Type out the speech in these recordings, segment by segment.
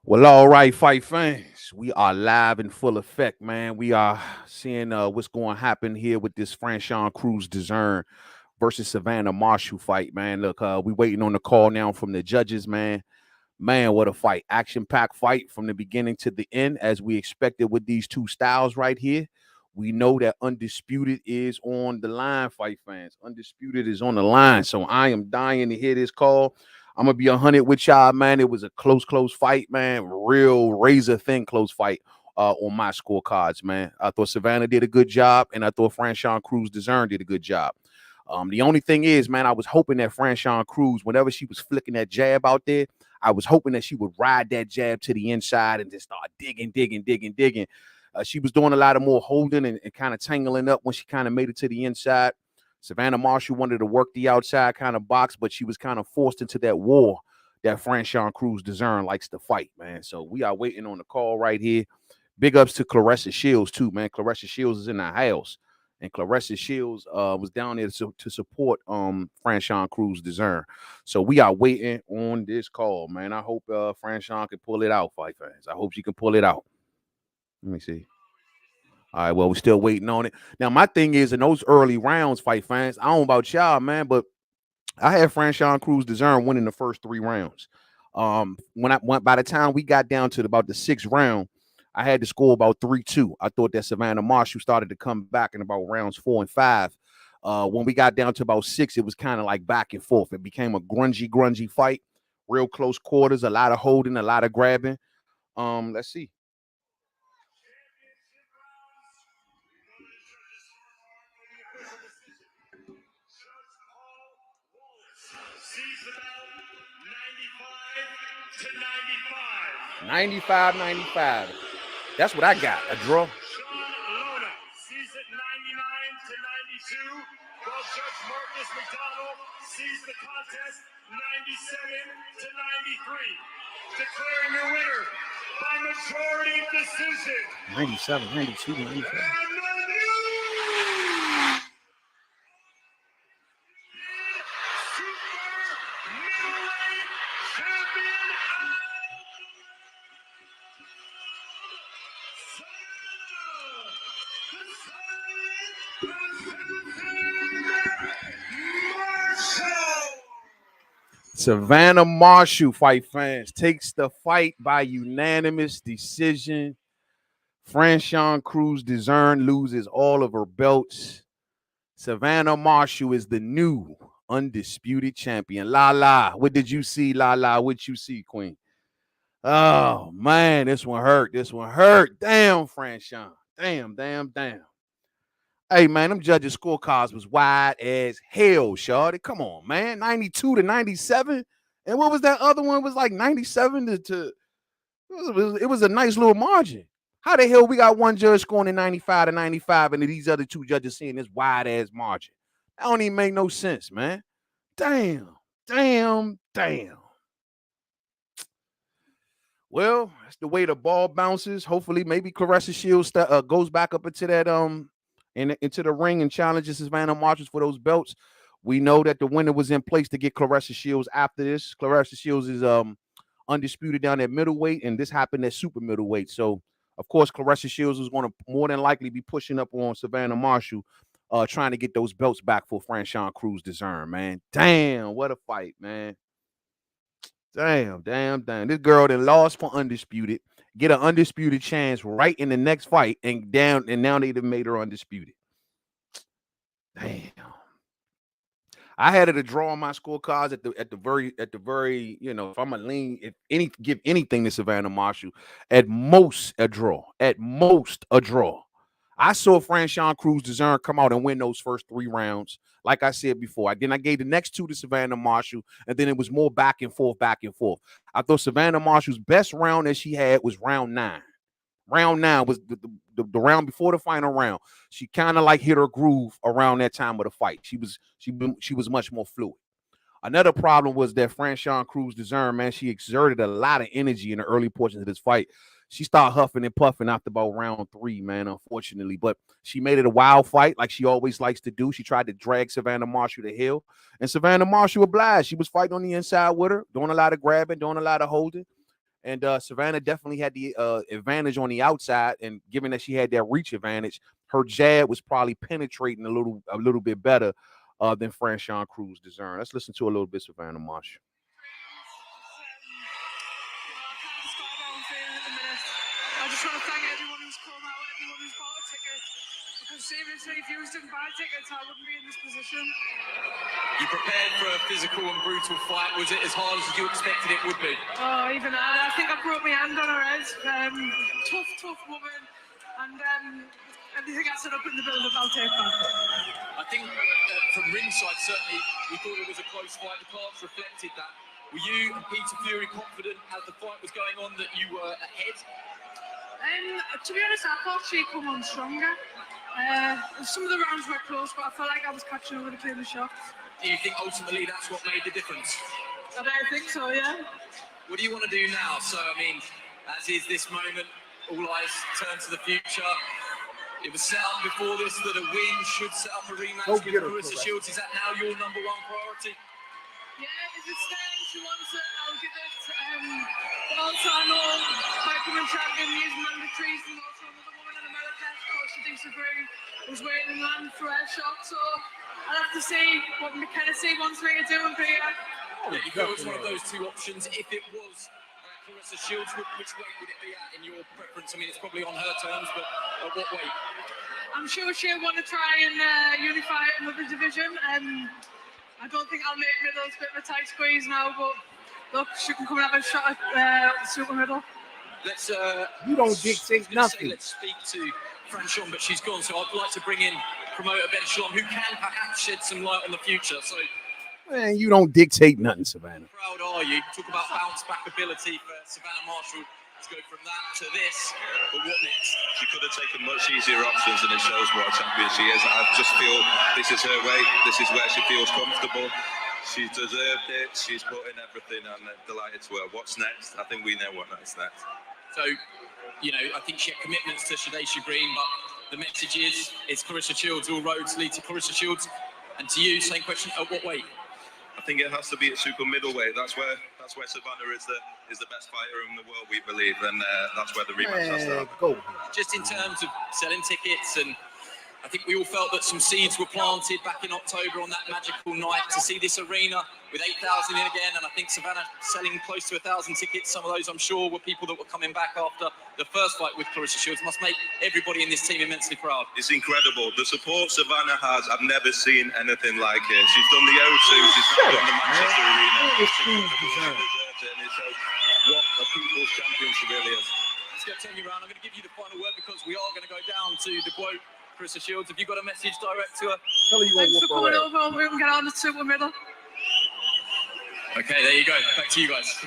Well, all right, fight fans. We are live in full effect, man. We are seeing what's going to happen here with this Franchon Crews-Dezurn versus Savannah Marshall fight, man. Look, we waiting on the call now from the judges, man. Man, what a fight. Action-packed fight from the beginning to the end, as we expected with these two styles right here. We know that Undisputed is on the line, fight fans. Undisputed is on the line. So I am dying to hear this call. I'm gonna be 100 with y'all, man. It was a close fight, man. Real razor thin close fight on my scorecards, man. I thought Savannah did a good job, and I thought Franchon Crews-Dezurn did a good job. The only thing is, man, I was hoping that Franchon Crews, whenever she was flicking that jab out there, I was hoping that she would ride that jab to the inside and just start digging. She was doing a lot of more holding and kind of tangling up when she kind of made it to the inside. Savannah Marshall wanted to work the outside kind of box, but she was kind of forced into that war that Franchon Crews-Dezurn likes to fight, man. So we are waiting on the call right here. Big ups to Claressa Shields, too, man. Claressa Shields is in the house. And Claressa Shields was down there to support Franchon Crews-Dezurn. So we are waiting on this call, man. I hope Franchon can pull it out, fight fans. I hope she can pull it out. Let me see. All right, well, we're still waiting on it. Now, my thing is, in those early rounds, fight fans, I don't know about y'all, man, but I had Franchon Crews-Dezurn winning the first 3 rounds. When I went by the time we got down to about the 6th round, I had to score about 3-2. I thought that Savannah Marshall started to come back in about rounds 4 and 5. When we got down to about 6, it was kind of like back and forth. It became a grungy fight, real close quarters, a lot of holding, a lot of grabbing. Let's see. Sees about 95 to 95. 95-95. That's what I got. A draw. Sean Lona sees it 99 to 92. While Judge Marcus McDonald sees the contest 97 to 93. Declaring your winner by majority decision. 97, 92, 95. And the new super middleweight champion Savannah Marshall, fight fans, takes the fight by unanimous decision. Franchon Crews-Dezurn loses all of her belts. Savannah Marshall is the new undisputed champion. La, what did you see, La? What you see, Queen? Oh, man, this one hurt. Damn, Franchon. Damn. Hey, man, them judges' scorecards was wide as hell, shawty. Come on, man. 92 to 97. And what was that other one? It was like 97 to it was a nice little margin. How the hell we got one judge scoring in 95 to 95 and these other 2 judges seeing this wide ass margin? That don't even make no sense, man. Damn. Well, that's the way the ball bounces. Hopefully, maybe Claressa Shields goes back up into that into the ring and challenges Savannah Marshall for those belts. We know that the winner was in place to get Claressa Shields after this. Claressa Shields is undisputed down at middleweight, and this happened at super middleweight. So, of course, Claressa Shields is going to more than likely be pushing up on Savannah Marshall, trying to get those belts back for Franchon Crews-Dezurn, man. Damn, what a fight, man. Damn. This girl that lost for undisputed, get an undisputed chance right in the next fight, and now they've made her undisputed. Damn. I had it a draw on my scorecards at the very, if I'm gonna lean, give anything to Savannah Marshall, at most a draw. I saw Franchon Crews-Dezurn come out and win those first 3 rounds. Like I said before, I gave the next 2 to Savannah Marshall, and then it was more back and forth. I thought Savannah Marshall's best round that she had was round 9. Round 9 was the round before the final round. She kind of like hit her groove around that time of the fight. She was much more fluid. Another problem was that Franchon Crews-Dezurn, man, she exerted a lot of energy in the early portions of this fight. She started huffing and puffing after about round 3, man, unfortunately. But she made it a wild fight like she always likes to do. She tried to drag Savannah Marshall to hell. And Savannah Marshall obliged. She was fighting on the inside with her, doing a lot of grabbing, doing a lot of holding. And Savannah definitely had the advantage on the outside, and given that she had that reach advantage, her jab was probably penetrating a little bit better than Franchon Crews-Dezurn. Let's listen to a little bit Savannah Marshall. I just want to thank everyone who's come out, everyone who's bought a ticket. Because seriously, if you didn't buy tickets, I wouldn't be in this position. You prepared for a physical and brutal fight. Was it as hard as you expected it would be? Oh, even I think I broke my hand on her head. Tough woman. And everything I set up in the build-up, I'll take back. I think from ringside, certainly, we thought it was a close fight. The cards reflected that. Were you and Peter Fury confident as the fight was going on that you were ahead? To be honest, I thought she'd come on stronger. Some of the rounds were close, but I felt like I was catching her with a clean shots. Do you think ultimately that's what made the difference? I don't think so, yeah. What do you want to do now? So, I mean, as is this moment, all eyes turn to the future. It was set up before this that a win should set up a rematch with Clarissa Shields. Is that now your #1 priority? Yeah, if it's there, she wants it, I'll give it. But also, I know my women champion is mandatory, and also another woman in America, she thinks of ring, was waiting in line for a shot, so I'll have to see what McKenzie wants me to do in Korea. Yeah, you feel it's one of those two options. If it was Clarissa Shields, which weight would it be at in your preference? I mean, it's probably on her terms, but at what weight? I'm sure she'll want to try and unify another division. I don't think I'll make middle. It's a bit of a tight squeeze now, but look, she can come and have a shot at super middle. Let's you don't dictate nothing. Let's speak to Franchon, but she's gone, so I'd like to bring in promoter Ben Shalom, who can perhaps shed some light on the future. So, man, you don't dictate nothing, Savannah. How proud are you? Talk about bounce back ability for Savannah Marshall to go from that to this. But what next? She could have taken much easier options, and it shows what a champion she is. I just feel this is her way. This is where she feels comfortable. She's deserved it. She's put in everything, and I'm delighted to her. What's next? I think we know what next. So, you know, I think she had commitments to Shadae Green, but the message is, it's Clarissa Shields. All roads lead to Clarissa Shields. And to you, same question, at what weight? I think it has to be at super middleweight. That's where Savannah is the best fighter in the world, we believe, and that's where the rematch has to happen. Just in terms of selling tickets, and I think we all felt that some seeds were planted back in October on that magical night to see this arena with 8,000 in again, and I think Savannah selling close to 1,000 tickets. Some of those, I'm sure, were people that were coming back after the first fight with Clarissa Shields. Must make everybody in this team immensely proud. It's incredible. The support Savannah has, I've never seen anything like it. She's done the O2, she's done the Manchester Arena. She deserves it, and it shows what a people's champion she really is. Let's go turn you around. I'm going to give you the final word because we are going to go down to the quote. Clarissa Shields, have you got a message direct to her? Thanks for coming over. We can get on the super middle. Okay, there you go. Back to you guys.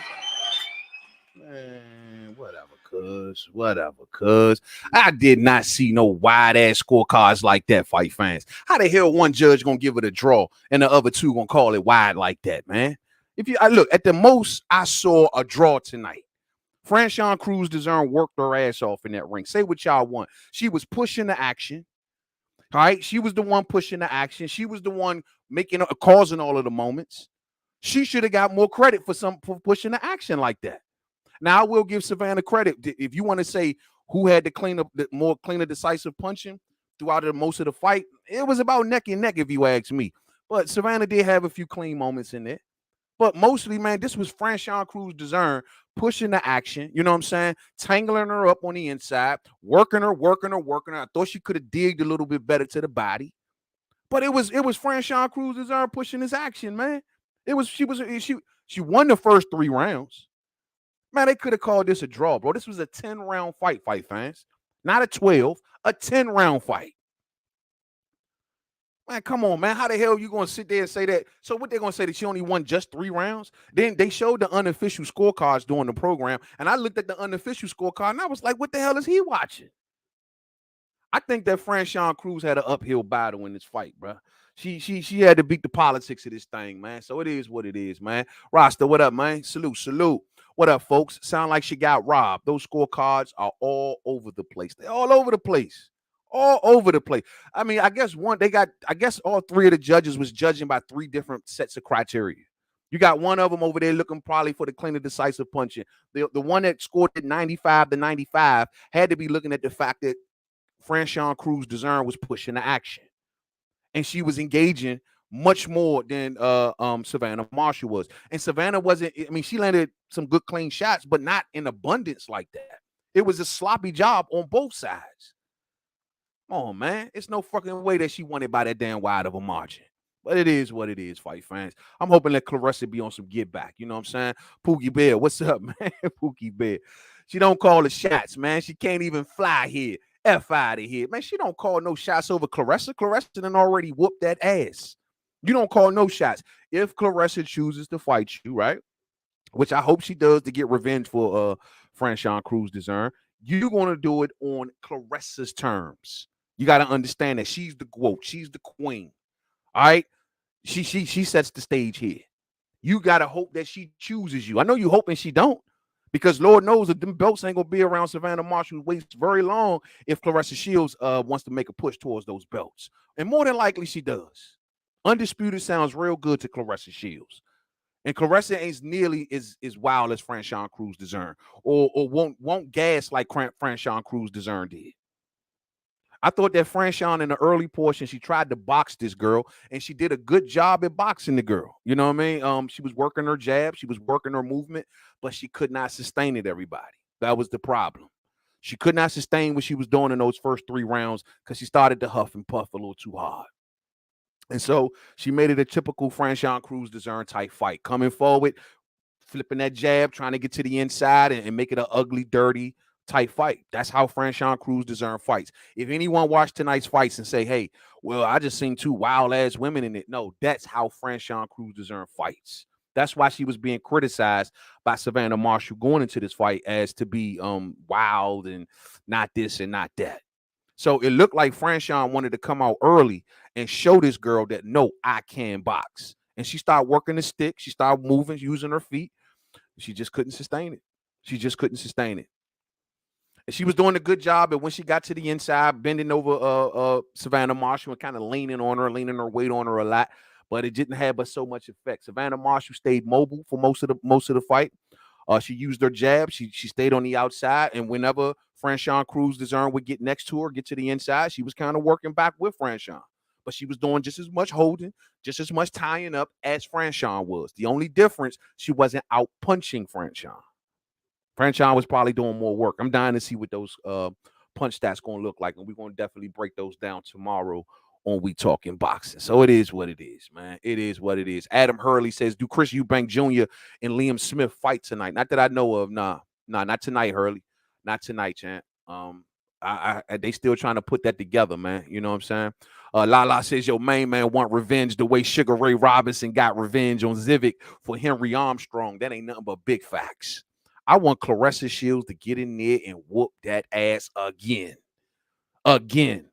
Man, whatever, cuz. I did not see no wide-ass scorecards like that, fight fans. How the hell one judge gonna give it a draw and the other two gonna call it wide like that, man? If you look, at the most, I saw a draw tonight. Franchon Crews-Dezurn worked her ass off in that ring. Say what y'all want. She was pushing the action. All right, she was the one pushing the action. She was the one causing all of the moments. She should have got more credit for pushing the action like that. Now I will give Savannah credit if you want to say who had the more cleaner, decisive punching throughout most of the fight. It was about neck and neck, if you ask me. But Savannah did have a few clean moments in there. But mostly, man, this was Franchon Crews-Dezurn pushing the action. You know what I'm saying? Tangling her up on the inside, working her. I thought she could have digged a little bit better to the body. But it was Franchon Crews-Dezurn pushing his action, man. She won the first 3 rounds. Man, they could have called this a draw, bro. This was a 10-round fight fans. Not a 12, a 10-round fight. Man, come on, man. How the hell are you going to sit there and say that? So what they're going to say, that she only won just 3 rounds? Then they showed the unofficial scorecards during the program, and I looked at the unofficial scorecard, and I was like, what the hell is he watching? I think that Franchon Crews had an uphill battle in this fight, bro. She had to beat the politics of this thing, man. So it is what it is, man. Rasta, what up, man? Salute. What up, folks? Sound like she got robbed. Those scorecards are all over the place. They're all over the place. All over the place. I mean, I guess all 3 of the judges was judging by 3 different sets of criteria. You got one of them over there looking probably for the cleaner, decisive punching. The one that scored at 95 to 95 had to be looking at the fact that Franchon Crews-Dezurn was pushing the action, and she was engaging much more than Savannah Marshall was. And Savannah wasn't. I mean, she landed some good clean shots, but not in abundance like that. It was a sloppy job on both sides. Come on, man. It's no fucking way that she won it by that damn wide of a margin. But it is what it is, fight fans. I'm hoping that Claressa be on some get back. You know what I'm saying? Pookie Bear, what's up, man? Pookie Bear. She don't call the shots, man. She can't even fly here. F out of here. Man, she don't call no shots over Claressa. Claressa done already whooped that ass. You don't call no shots. If Claressa chooses to fight you, right? Which I hope she does to get revenge for Franchon Crews-Dezurn, you're going to do it on Claressa's terms. You got to understand that she's the GOAT. She's the queen. All right? She sets the stage here. You got to hope that she chooses you. I know you hoping she don't, because Lord knows that them belts ain't going to be around Savannah Marshall's waist very long if Claressa Shields wants to make a push towards those belts. And more than likely she does. Undisputed sounds real good to Claressa Shields. And Claressa ain't nearly as wild as Franchon Crews-Dezurn, or won't gas like Franchon Crews-Dezurn did. I thought that Franchon in the early portion, she tried to box this girl, and she did a good job at boxing the girl. You know what I mean? She was working her jab, she was working her movement, but she could not sustain it, everybody. That was the problem. She could not sustain what she was doing in those first 3 rounds because she started to huff and puff a little too hard. And so she made it a typical Franchon Crews-Dezurn type fight. Coming forward, flipping that jab, trying to get to the inside and make it an ugly, dirty type fight. That's how Franchon Crews-Dezurn fights. If anyone watched tonight's fights and say, hey, well, I just seen 2 wild-ass women in it. No, that's how Franchon Crews-Dezurn fights. That's why she was being criticized by Savannah Marshall going into this fight as to be wild and not this and not that. So it looked like Franchon wanted to come out early and show this girl that, no, I can box. And she started working the stick. She started moving, using her feet. She just couldn't sustain it. She just couldn't sustain it. And she was doing a good job. And when she got to the inside, bending over Savannah Marshall and kind of leaning her weight on her a lot. But it didn't have but so much effect. Savannah Marshall stayed mobile for most of the fight. She used her jab. She stayed on the outside. And whenever Franchon Crews-Dezurn would get next to her, get to the inside, she was kind of working back with Franchon. But she was doing just as much holding, just as much tying up as Franchon was. The only difference, she wasn't out punching Franchon. Franchon was probably doing more work. I'm dying to see what those punch stats going to look like, and we're going to definitely break those down tomorrow on We Talking Boxing. So it is what it is, man. It is what it is. Adam Hurley says, do Chris Eubank Jr. and Liam Smith fight tonight? Not that I know of. Nah, not tonight, Hurley. Not tonight, champ. They still trying to put that together, man. You know what I'm saying? Lala says, yo, Mainman want revenge the way Sugar Ray Robinson got revenge on Zivik for Henry Armstrong. That ain't nothing but big facts. I want Claressa Shields to get in there and whoop that ass again. Again.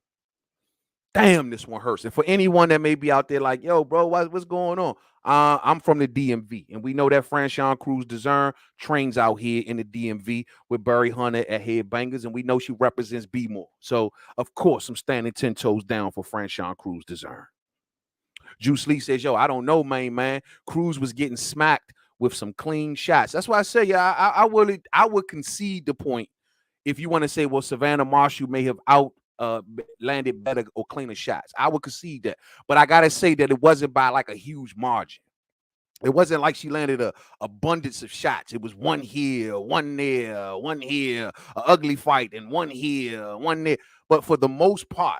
Damn, this one hurts. And for anyone that may be out there like, yo, bro, what's going on? I'm from the DMV, and we know that Franchon Crews-Dezurn trains out here in the DMV with Barry Hunter at Headbangers, and we know she represents B-More. So, of course, I'm standing 10 toes down for Franchon Crews-Dezurn. Juice Lee says, yo, I don't know, man. Cruz was getting smacked with some clean shots. That's why I say, yeah, I would concede the point if you want to say, well, Savannah Marshall may have landed better or cleaner shots. I would concede that. But I got to say that it wasn't by like a huge margin. It wasn't like she landed a abundance of shots. It was one here, one there, one here, an ugly fight, and one here, one there. But for the most part,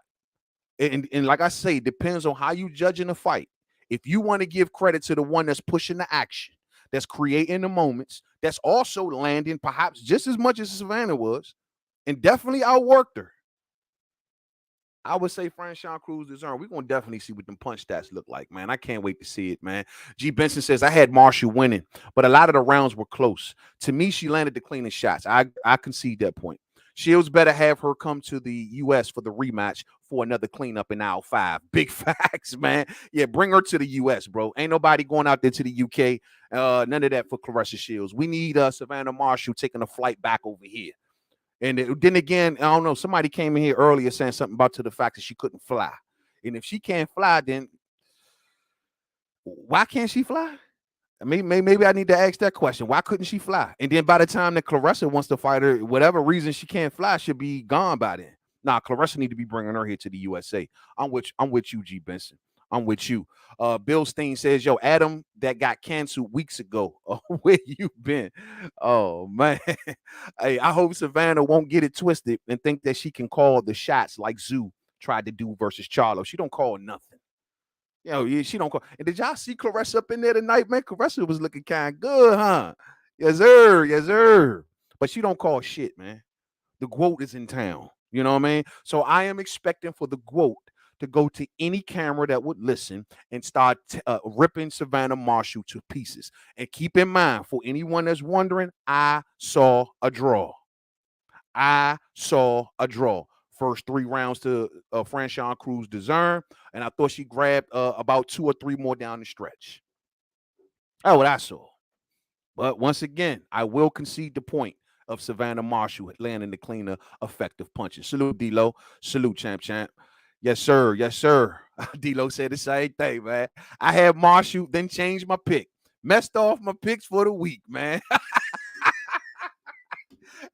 and like I say, depends on how you judging the fight. If you want to give credit to the one that's pushing the action, that's creating the moments, that's also landing perhaps just as much as Savannah was, and definitely outworked her, I would say Franchon Crews-Dezurn. We're going to definitely see what them punch stats look like, man. I can't wait to see it, man. G. Benson says, I had Marshall winning, but a lot of the rounds were close. To me, she landed the cleanest shots. I concede that point. Shields better have her come to the U.S. for the rematch for another cleanup in aisle 5. Big facts, man. Yeah, bring her to the U.S., bro. Ain't nobody going out there to the U.K. None of that for Claressa Shields. We need Savannah Marshall taking a flight back over here. And then again, I don't know, somebody came in here earlier saying something about to the fact that she couldn't fly. And if she can't fly, then why can't she fly? Maybe I need to ask that question. Why couldn't she fly? And then by the time that Claressa wants to fight her, whatever reason she can't fly should be gone by then. Nah, Claressa need to be bringing her here to the USA. I'm with you, G Benson. I'm with you. Bill Steen says, yo, Adam, that got canceled weeks ago. Oh, where you been? Oh, man. Hey, I hope Savannah won't get it twisted and think that she can call the shots like Zoo tried to do versus Charlo. She don't call nothing. She don't call. And did y'all see Claressa up in there tonight, man? Claressa was looking kind of good, huh? Yes, sir. Yes, sir. But she don't call shit, man. The GOAT is in town. You know what I mean? So I am expecting for the GOAT to go to any camera that would listen and start ripping Savannah Marshall to pieces. And keep in mind, for anyone that's wondering, I saw a draw. I saw a draw. First 3 rounds to Franchon Crews-Dezurn, and I thought she grabbed about 2 or 3 more down the stretch. That's what I saw. But once again, I will concede the point of Savannah Marshall landing the cleaner, effective punches. Salute, D-Lo. Salute, champ. Yes, sir. Yes, sir. D-Lo said the same thing, man. I had Marshall, then changed my pick. Messed off my picks for the week, man.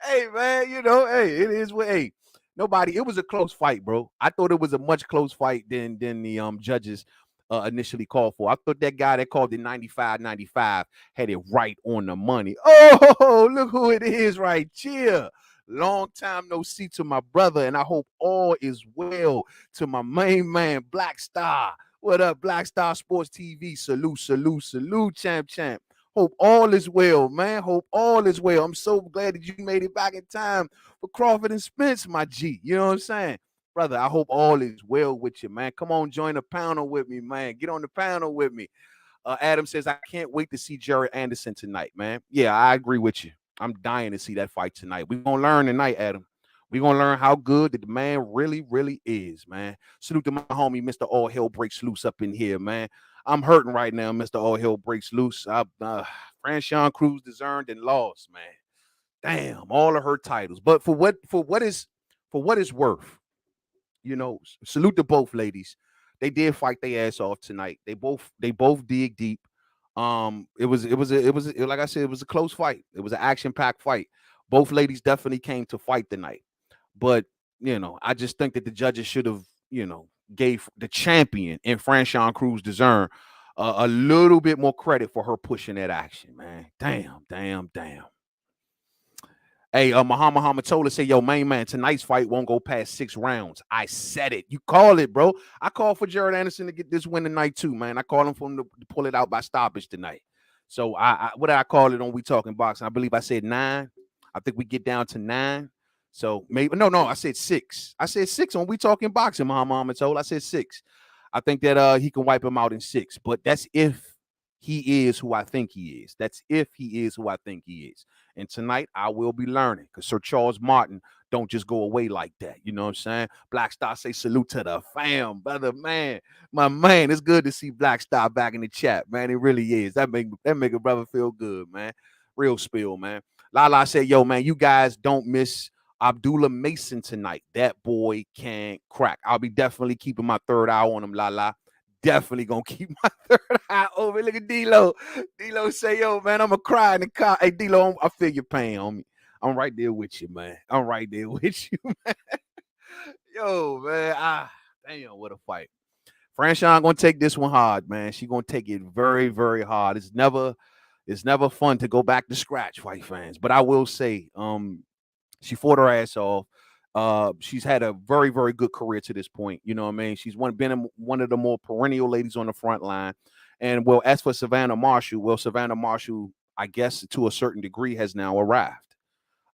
Hey, man, hey, it is what, hey. Nobody, it was a close fight, bro. I thought it was a much close fight than the judges initially called for. I thought that guy that called it 95-95 had it right on the money. Oh, look who it is right here. Long time no see to my brother, and I hope all is well to my main man, Black Star. What up, Black Star Sports TV? Salute, champ. Hope all is well, man. Hope all is well. I'm so glad that you made it back in time for Crawford and Spence, my G. You know what I'm saying? Brother, I hope all is well with you, man. Come on, join the panel with me, man. Get on the panel with me. Adam says, I can't wait to see Jared Anderson tonight, man. Yeah, I agree with you. I'm dying to see that fight tonight. We're going to learn tonight, Adam. We're going to learn how good the man really, really is, man. Salute to my homie, Mr. All Hell Breaks Loose up in here, man. I'm hurting right now, Mr. All Hell Breaks Loose. Franchon Crews-Dezurn and lost, man. Damn, all of her titles. But for what is worth, salute to both ladies. They did fight their ass off tonight. They both dig deep. It was like I said, it was a close fight. It was an action-packed fight. Both ladies definitely came to fight tonight. But, I just think that the judges should have, gave the champion in Franchon Crews-Dezurn a little bit more credit for her pushing that action, man. Damn. Hey, Muhammad Hamatola say, yo, main man, tonight's fight won't go past 6 rounds. I said it. You call it, bro. I called for Jared Anderson to get this win tonight, too, man. I called him for him to pull it out by stoppage tonight. So, what did I call it on We Talking Boxing? I believe I said 9. I think we get down to 9. So, maybe, no, I said 6. I said 6 on We Talking Boxing, Muhammad Hamatola. I said 6. I think that he can wipe him out in 6. But that's if he is who I think he is. That's if he is who I think he is. And tonight I will be learning because Sir Charles Martin don't just go away like that. You know what I'm saying? Black Star say salute to the fam, brother, man. My man, it's good to see Black Star back in the chat, man. It really is. That make a brother feel good, man. Real spill, man. Lala said, yo, man, you guys don't miss Abdullah Mason tonight. That boy can crack. I'll be definitely keeping my third eye on him, Lala. Definitely gonna keep my third eye over. Look at D-Lo. D-Lo say, yo, man, I'm gonna cry in the car. Hey, D-Lo, I feel your pain, homie. I'm right there with you, man. I'm right there with you, man. Yo, man. Damn, what a fight. Franchon gonna take this one hard, man. She gonna take it very, very hard. It's never fun to go back to scratch, fight fans. But I will say, she fought her ass off. She's had a very, very good career to this point. You know what I mean? She's been one of the more perennial ladies on the front line. And well, as for Savannah Marshall, I guess to a certain degree has now arrived.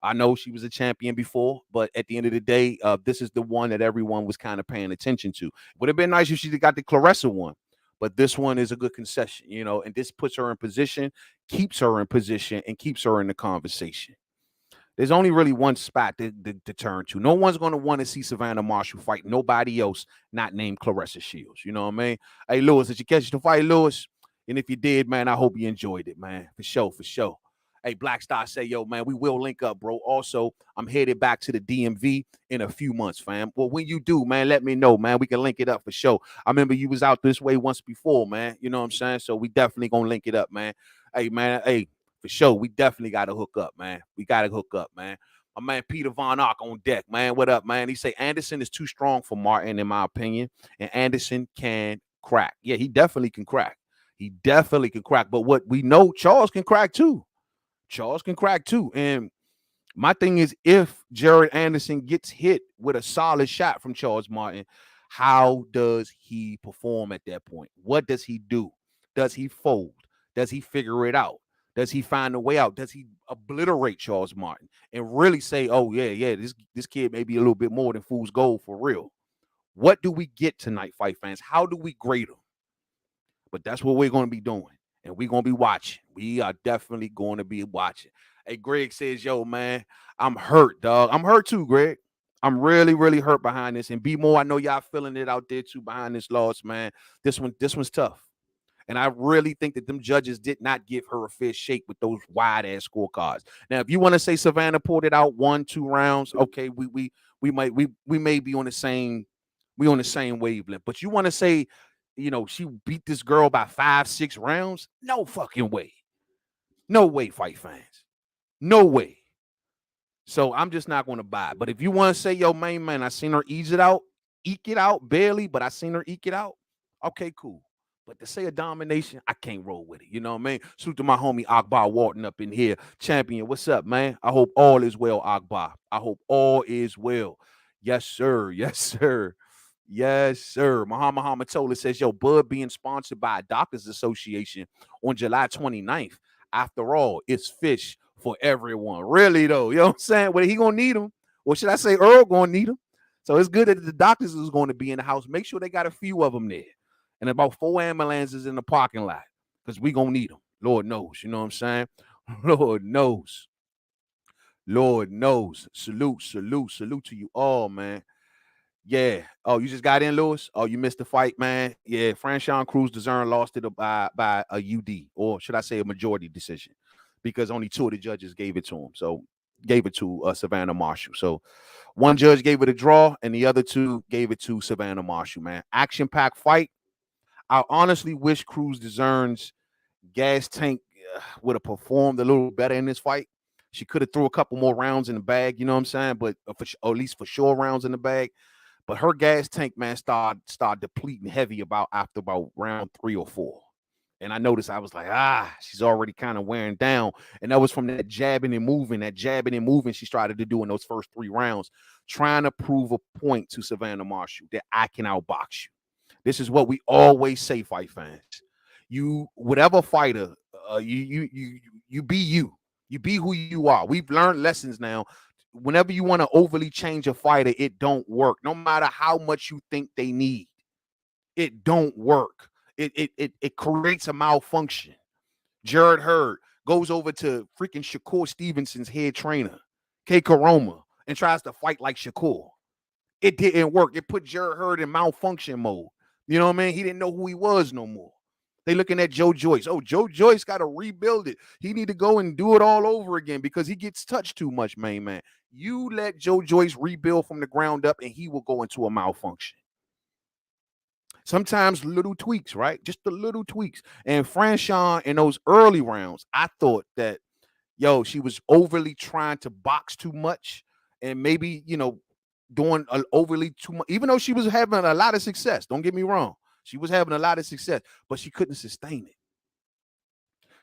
I know she was a champion before, but at the end of the day, this is the one that everyone was kind of paying attention to. Would have been nice if she got the Claressa one, but this one is a good concession, and this puts her in position, keeps her in position, and keeps her in the conversation. There's only really one spot to turn to. No one's going to want to see Savannah Marshall fight nobody else not named Claressa Shields. You know what I mean? Hey, Lewis, did you catch the fight, Lewis? And if you did, man, I hope you enjoyed it, man. For sure. Hey, Black Star say, yo, man, we will link up, bro. Also, I'm headed back to the DMV in a few months, fam. Well, when you do, man, let me know, man. We can link it up for sure. I remember you was out this way once before, man. You know what I'm saying? So we definitely going to link it up, man. Hey, man, hey, for sure, we definitely got to hook up, man. We got to hook up, man. My man Peter Von Ark on deck, man. What up, man? He say Anderson is too strong for Martin, in my opinion, and Anderson can crack. Yeah, he definitely can crack. He definitely can crack. But what we know, Charles can crack too. Charles can crack too. And my thing is, if Jared Anderson gets hit with a solid shot from Charles Martin, how does he perform at that point? What does he do? Does he fold? Does he figure it out? Does he find a way out? Does he obliterate Charles Martin and really say, oh, yeah, this kid may be a little bit more than fool's gold for real? What do we get tonight, fight fans? How do we grade him? But that's what we're going to be doing. And we're going to be watching. We are definitely going to be watching. Hey, Greg says, yo, man, I'm hurt, dog. I'm hurt too, Greg. I'm really, really hurt behind this. And be more, I know y'all feeling it out there too behind this loss, man. This one's tough. And I really think that them judges did not give her a fair shake with those wide ass scorecards. Now, if you want to say Savannah pulled it out 1-2 rounds, okay, we may be on the same wavelength. But you want to say, she beat this girl by 5-6 rounds? No fucking way. No way, fight fans. No way. So I'm just not going to buy it. But if you want to say, yo, man, I seen her eke it out barely, but I seen her eke it out. Okay, cool. But to say a domination, I can't roll with it. You know what I mean? Salute to my homie Akbar Walton up in here. Champion, what's up, man? I hope all is well, Akbar. I hope all is well. Yes, sir. Yes, sir. Yes, sir. Muhammad Hamatola says, yo, Bud being sponsored by a doctors association on July 29th. After all, it's fish for everyone. Really, though. You know what I'm saying? Well, he going to need them. Or should I say Earl going to need them? So it's good that the doctors is going to be in the house. Make sure they got a few of them there. And about 4 ambulances in the parking lot. Because we going to need them. Lord knows. You know what I'm saying? Lord knows. Lord knows. Salute to you all, man. Yeah. Oh, you just got in, Lewis? Oh, you missed the fight, man. Yeah, Franchon Crews-Dezurn lost it by a UD, or should I say a majority decision, because only 2 of the judges gave it to him. So gave it to Savannah Marshall. So one judge gave it a draw, and the other 2 gave it to Savannah Marshall, man. Action-packed fight. I honestly wish Crews-Dezurn's gas tank would have performed a little better in this fight. She could have threw a couple more rounds in the bag, you know what I'm saying? But or at least for sure rounds in the bag. But her gas tank, man, started depleting heavy after about round 3 or 4. And I noticed, I was like, she's already kind of wearing down. And that was from that jabbing and moving she started to do in those first 3 rounds, trying to prove a point to Savannah Marshall that I can outbox you. This is what we always say, fight fans. You, whatever fighter, you be you. You be who you are. We've learned lessons now. Whenever you want to overly change a fighter, it don't work. No matter how much you think they need, it don't work. It creates a malfunction. Jared Hurd goes over to freaking Shakur Stevenson's head trainer, K. Karoma, and tries to fight like Shakur. It didn't work. It put Jared Hurd in malfunction mode. You know what I mean? He didn't know who he was no more. They looking at Joe Joyce. Oh, Joe Joyce got to rebuild it. He need to go and do it all over again because he gets touched too much, man. You let Joe Joyce rebuild from the ground up and he will go into a malfunction. Sometimes little tweaks, right? Just the little tweaks. And Franchon in those early rounds, I thought that, she was overly trying to box too much and maybe, doing overly too much, even though she was having a lot of success. Don't get me wrong. She was having a lot of success, but she couldn't sustain it.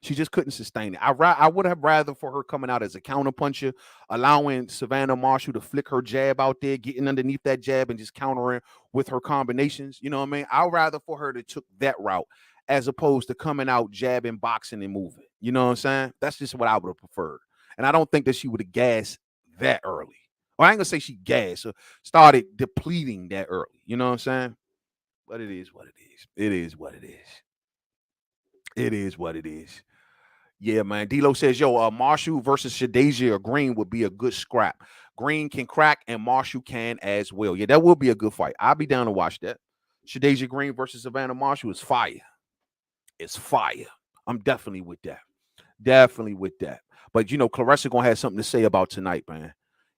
She just couldn't sustain it. I would have rather for her coming out as a counterpuncher, allowing Savannah Marshall to flick her jab out there, getting underneath that jab and just countering with her combinations. You know what I mean? I'd rather for her to took that route as opposed to coming out jabbing, boxing, and moving. You know what I'm saying? That's just what I would have preferred. And I don't think that she would have gassed that early. Or I ain't gonna say she gassed or started depleting that early. You know what I'm saying? But it is what it is. It is what it is. It is what it is. Yeah, man. D-Lo says, Marshall versus Shadasia or Green would be a good scrap. Green can crack and Marshall can as well. Yeah, that will be a good fight. I'll be down to watch that. Shadasia Green versus Savannah Marshall is fire. It's fire. I'm definitely with that. Definitely with that. But, Claressa going to have something to say about tonight, man.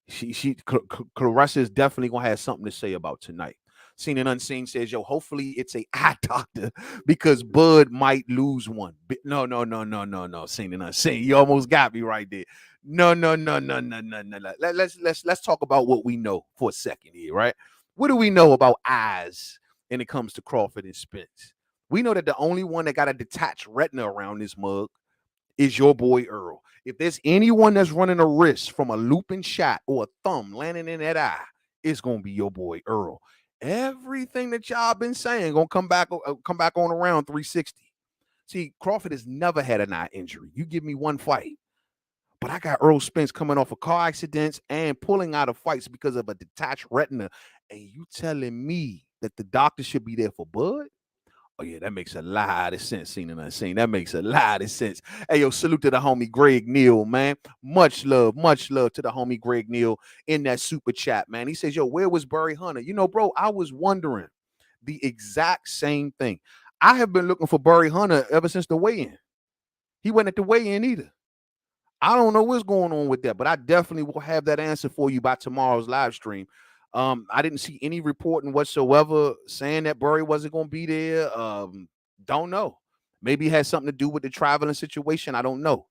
Claressa is definitely going to have something to say about tonight. Seen and Unseen says, yo, hopefully it's a eye doctor because Bud might lose one. No, no, no, no, no, no. Seen and Unseen. You almost got me right there. No, no, no, no, no, no, no. Let's talk about what we know for a second here, right? What do we know about eyes when it comes to Crawford and Spence? We know that the only one that got a detached retina around this mug is your boy Earl. If there's anyone that's running a risk from a looping shot or a thumb landing in that eye, it's gonna be your boy Earl. Everything that y'all been saying gonna come back on around 360. See, Crawford has never had an eye injury. You give me one fight. But I got Earl Spence coming off of car accidents and pulling out of fights because of a detached retina. And you telling me that the doctor should be there for Bud? Oh, yeah, that makes a lot of sense, seen and unseen. That makes a lot of sense. Hey, yo, salute to the homie Greg Neal, man. Much love to the homie Greg Neal in that super chat, man. He says, yo, where was Barry Hunter? You know, bro, I was wondering the exact same thing. I have been looking for Barry Hunter ever since the weigh-in. He wasn't at the weigh-in either. I don't know what's going on with that, but I definitely will have that answer for you by tomorrow's live stream. I didn't see any reporting whatsoever saying that Burry wasn't going to be there. Don't know. Maybe it has something to do with the traveling situation. I don't know.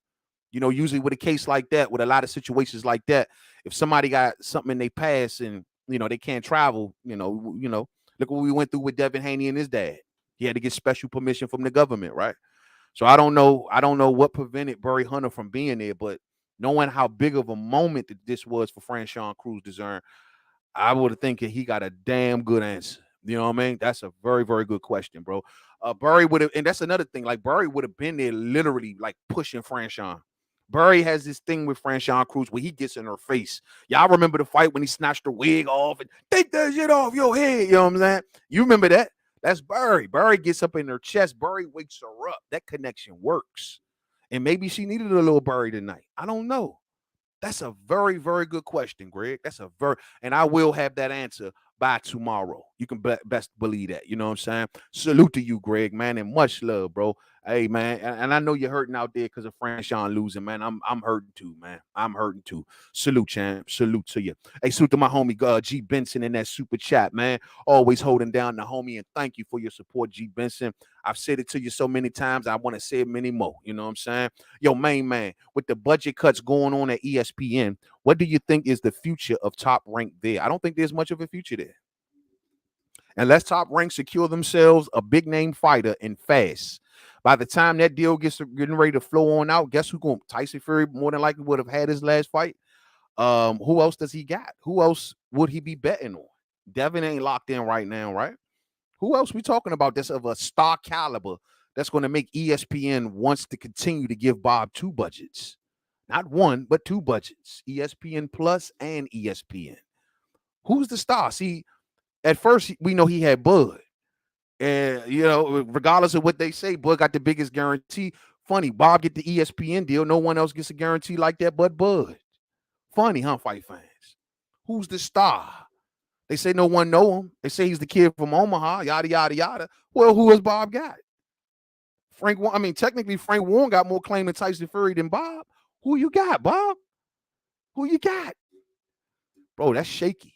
You know, usually with a case like that, with a lot of situations like that, if somebody got something in their past and they can't travel, look what we went through with Devin Haney and his dad. He had to get special permission from the government, right? So I don't know what prevented Barry Hunter from being there, but knowing how big of a moment that this was for Franchon Crews-Dezurn, I would have think he got a damn good answer. You know what I mean? That's a very, very good question, bro. Barry would have, and that's another thing. Like Barry would have been there, literally, like pushing Franchon. Barry has this thing with Franchon Crews where he gets in her face. Y'all remember the fight when he snatched her wig off and take that shit off your head? You know what I'm saying? You remember that? That's Barry. Barry gets up in her chest. Barry wakes her up. That connection works. And maybe she needed a little Barry tonight. I don't know. That's a very, very good question, Greg. And I will have that answer by tomorrow. You can best believe that. You know what I'm saying? Salute to you, Greg, man, and much love, bro. Hey, man, and I know you're hurting out there because of Franchon losing, man. I'm hurting too, man. I'm hurting too. Salute, champ. Salute to you. Hey, salute to my homie G Benson in that super chat, man. Always holding down the homie, and thank you for your support, G Benson. I've said it to you so many times. I want to say it many more. You know what I'm saying? Yo, Mainman, with the budget cuts going on at ESPN, what do you think is the future of Top Rank there? I don't think there's much of a future there. Unless Top Rank secure themselves a big name fighter and fast. By the time that deal getting ready to flow on out, guess who's going? Tyson Fury more than likely would have had his last fight. Who else does he got? Who else would he be betting on? Devin ain't locked in right now, right? Who else we talking about that's of a star caliber that's going to make ESPN wants to continue to give Bob two budgets? Not one, but two budgets. ESPN Plus and ESPN. Who's the star? See, at first we know he had Bud. And, regardless of what they say, Bud got the biggest guarantee. Funny, Bob get the ESPN deal. No one else gets a guarantee like that but Bud. Funny, huh, fight fans? Who's the star? They say no one know him. They say he's the kid from Omaha, yada, yada, yada. Well, who has Bob got? Technically, Frank Warren got more claim to Tyson Fury than Bob. Who you got, Bob? Who you got? Bro, that's shaky.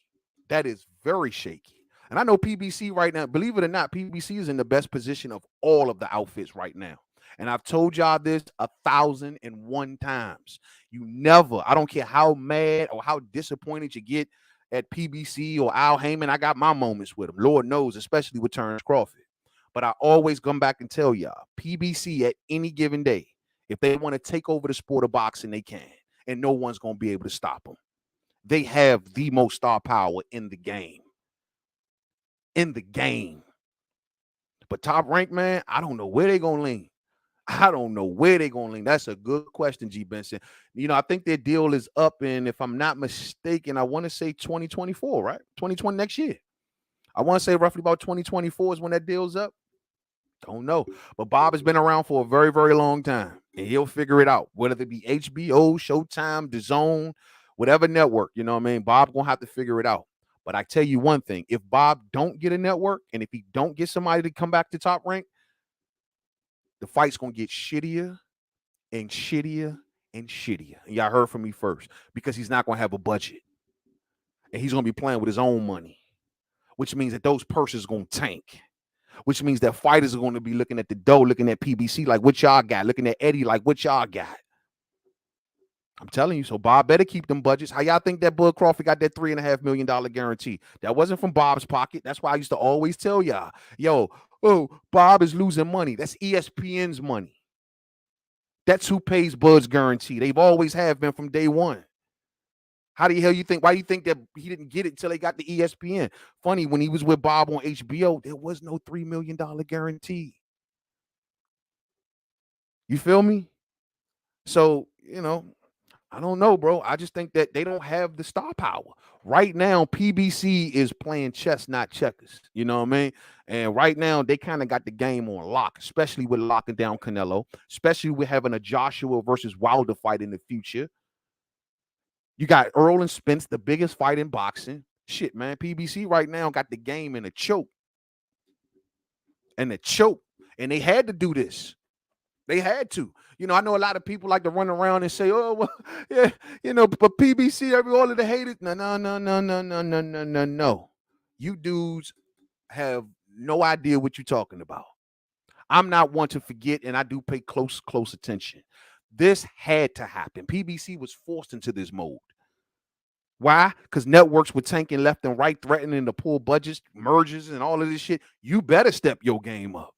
That is very shaky. And I know PBC right now, believe it or not, PBC is in the best position of all of the outfits right now. And I've told y'all this 1,001 times. You never, I don't care how mad or how disappointed you get at PBC or Al Heyman. I got my moments with him. Lord knows, especially with Terrence Crawford. But I always come back and tell y'all, PBC at any given day, if they want to take over the sport of boxing, they can. And no one's going to be able to stop them. They have the most star power in the game. But Top Rank, man, I don't know where they're going to lean. That's a good question, G. Benson. I think their deal is up in, if I'm not mistaken, I want to say 2024, right? 2020 next year. I want to say roughly about 2024 is when that deal's up. Don't know. But Bob has been around for a very, very long time. And he'll figure it out. Whether it be HBO, Showtime, DAZN, whatever network, you know what I mean? Bob going to have to figure it out. But I tell you one thing. If Bob don't get a network and if he don't get somebody to come back to Top Rank, the fight's going to get shittier and shittier and shittier. And y'all heard from me first. Because he's not going to have a budget. And he's going to be playing with his own money. which means that those purses are going to tank, which means that fighters are going to be looking at the dough, looking at PBC like, what y'all got? Looking at Eddie like, what y'all got? I'm telling you. So Bob better keep them budgets. How y'all think that Bud Crawford got that $3.5 million guarantee? That wasn't from Bob's pocket. That's why I used to always tell y'all, yo, oh, Bob is losing money. That's ESPN's money. That's who pays Bud's guarantee. They've always have been from day one. How the hell you think? Why you think that he didn't get it until they got the ESPN? Funny, when he was with Bob on HBO, there was no $3 million guarantee. You feel me? So, I don't know, bro. I just think that they don't have the star power. Right now, PBC is playing chess, not checkers. You know what I mean? And right now, they kind of got the game on lock, especially with locking down Canelo, especially with having a Joshua versus Wilder fight in the future. You got Earl and Spence, the biggest fight in boxing. Shit, man. PBC right now got the game in a choke. And they had to do this. They had to. I know a lot of people like to run around and say, oh, well, yeah, but PBC, all of the haters. No. You dudes have no idea what you're talking about. I'm not one to forget, and I do pay close attention. This had to happen. PBC was forced into this mode. Why? Because networks were tanking left and right, threatening to pull budgets, mergers, and all of this shit. You better step your game up.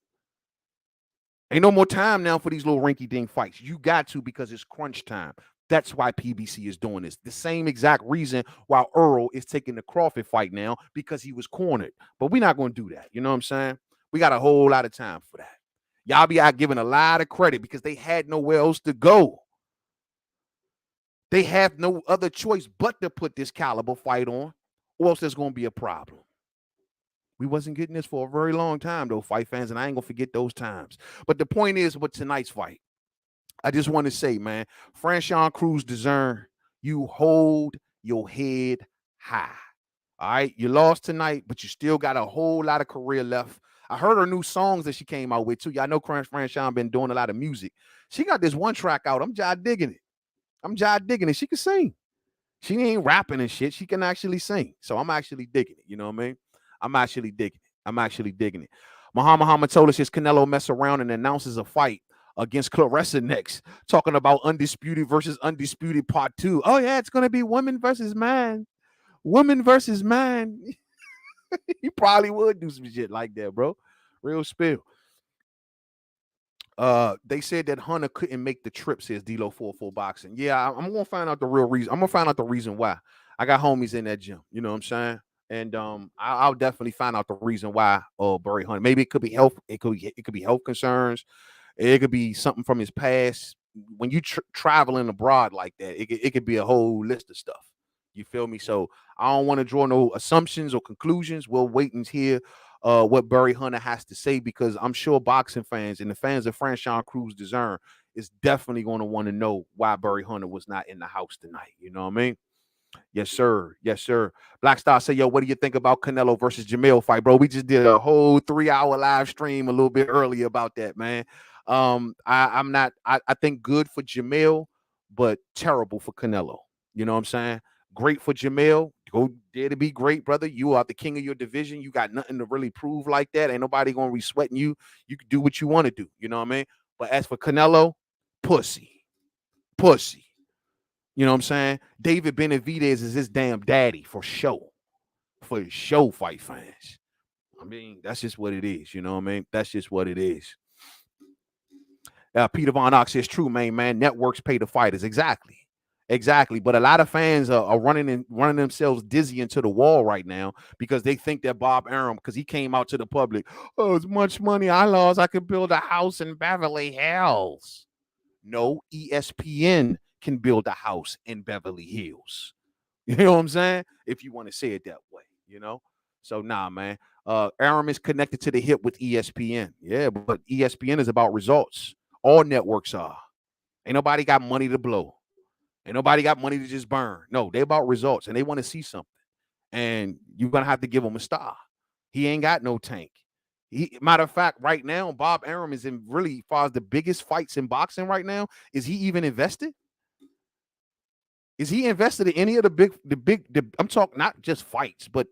Ain't no more time now for these little rinky-dink fights. You got to, because it's crunch time. That's why PBC is doing this. The same exact reason why Earl is taking the Crawford fight now, because he was cornered. But we're not going to do that. You know what I'm saying? We got a whole lot of time for that. Y'all be out giving a lot of credit because they had nowhere else to go. They have no other choice but to put this caliber fight on, or else there's going to be a problem. We wasn't getting this for a very long time, though, fight fans, and I ain't going to forget those times. But the point is, with tonight's fight, I just want to say, man, Franchon Crews-Dezurn, you hold your head high. All right? You lost tonight, but you still got a whole lot of career left. I heard her new songs that she came out with, too. Y'all know Franchon been doing a lot of music. She got this one track out. I'm just digging it. She can sing. She ain't rapping and shit. She can actually sing. So I'm actually digging it. You know what I mean? I'm actually digging it. Muhammad told us his Canelo mess around and announces a fight against Claressa next, talking about undisputed versus undisputed part 2. Oh, yeah, it's going to be woman versus man. Woman versus man. He probably would do some shit like that, bro. Real spill. They said that Hunter couldn't make the trip, says D-Lo 44 Boxing. Yeah, I'm going to find out the real reason. I'm going to find out the reason why. I got homies in that gym. You know what I'm saying? And I'll definitely find out the reason why Barry Hunter. Maybe it could be health. It could be health concerns. It could be something from his past. When you traveling abroad like that, it could be a whole list of stuff. You feel me? So I don't want to draw no assumptions or conclusions. We'll wait and hear what Barry Hunter has to say, because I'm sure boxing fans and the fans of Franchon Crews-Dezurn is definitely going to want to know why Barry Hunter was not in the house tonight. You know what I mean? Yes, sir. Yes, sir. Black Star say, yo, what do you think about Canelo versus Jamil fight, bro? We just did a whole 3-hour live stream a little bit earlier about that, man. I think good for Jamil, but terrible for Canelo. You know what I'm saying? Great for Jamil. Go there to be great, brother. You are the king of your division. You got nothing to really prove like that. Ain't nobody gonna be sweating you. You can do what you want to do. You know what I mean? But as for Canelo, pussy. You know what I'm saying? David Benavidez is his damn daddy for show. For show, fight fans. I mean, that's just what it is. You know what I mean? That's just what it is. Peter Von Ox says, true, man. Networks pay the fighters. Exactly. But a lot of fans are running themselves dizzy into the wall right now because they think that Bob Arum, because he came out to the public, oh, as much money I lost, I could build a house in Beverly Hills. No, ESPN can build a house in Beverly Hills. You know what I'm saying? If you want to say it that way, you know? So, nah, man. Arum is connected to the hip with ESPN. Yeah, but ESPN is about results. All networks are. Ain't nobody got money to blow. Ain't nobody got money to just burn. No, they're about results, and they want to see something. And you're going to have to give him a star. He ain't got no tank. Matter of fact, right now, Bob Arum is in really, as far as the biggest fights in boxing right now, is he even invested? Is he invested in any of the big, I'm talking not just fights, but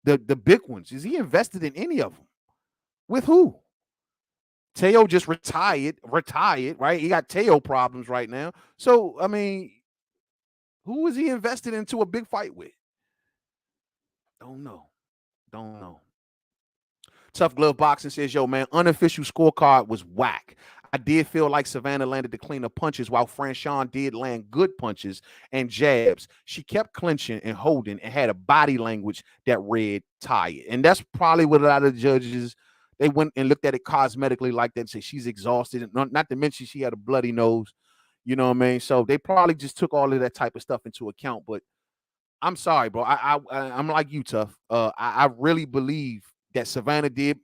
The big ones. Is he invested in any of them? With who? Teo just retired, right? He got Teo problems right now. So, I mean, who is he invested into a big fight with? Don't know. Don't know. Tough Glove Boxing says, yo, man, unofficial scorecard was whack. I did feel like Savannah landed the cleaner punches while Franchon did land good punches and jabs. She kept clinching and holding and had a body language that read tired. And that's probably what a lot of the judges, they went and looked at it cosmetically like that and say she's exhausted. Not to mention she had a bloody nose. You know what I mean? So they probably just took all of that type of stuff into account. But I'm sorry, bro. I'm like you, Tough. I really believe that Savannah did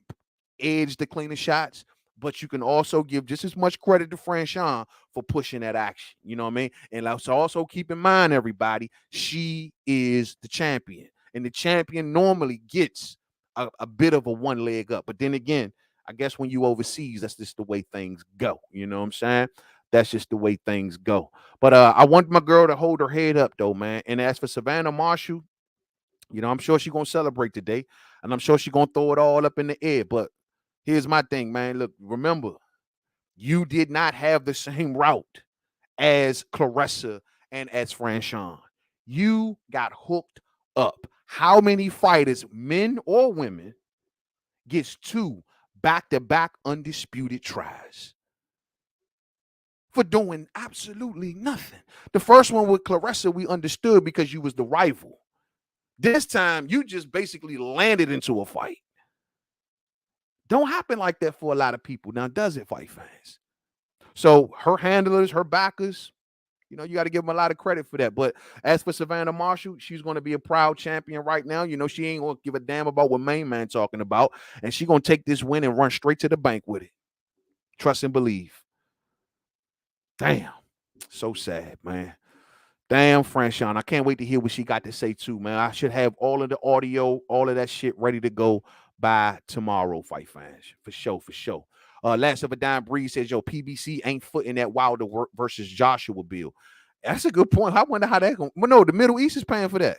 edge the cleaner shots, but you can also give just as much credit to Franchon for pushing that action. You know what I mean? And let's also keep in mind, everybody, she is the champion, and the champion normally gets a bit of a one leg up. But then again, I guess when you overseas, that's just the way things go. You know what I'm saying? That's just the way things go. But I want my girl to hold her head up, though, man. And as for Savannah Marshall, you know, I'm sure she's gonna celebrate today, and I'm sure she's gonna throw it all up in the air. But here's my thing, man. Look, remember, you did not have the same route as Claressa and as Franchon. You got hooked up. How many fighters, men or women, gets 2 back-to-back undisputed tries for doing absolutely nothing? The first one with Claressa, we understood because you was the rival. This time, you just basically landed into a fight. Don't happen like that for a lot of people. Now, does it, fight fans? So her handlers, her backers, you know, you got to give them a lot of credit for that. But as for Savannah Marshall, she's going to be a proud champion right now. You know, she ain't going to give a damn about what Mainman talking about. And she's going to take this win and run straight to the bank with it. Trust and believe. Damn. So sad, man. Damn, Franchon. I can't wait to hear what she got to say, too, man. I should have all of the audio, all of that shit ready to go by tomorrow, fight fans. For sure, for sure. Last of a Dime Breeze says, yo, PBC ain't footing that Wilder versus Joshua bill. That's a good point. I wonder how that going. Well, no, the Middle East is paying for that.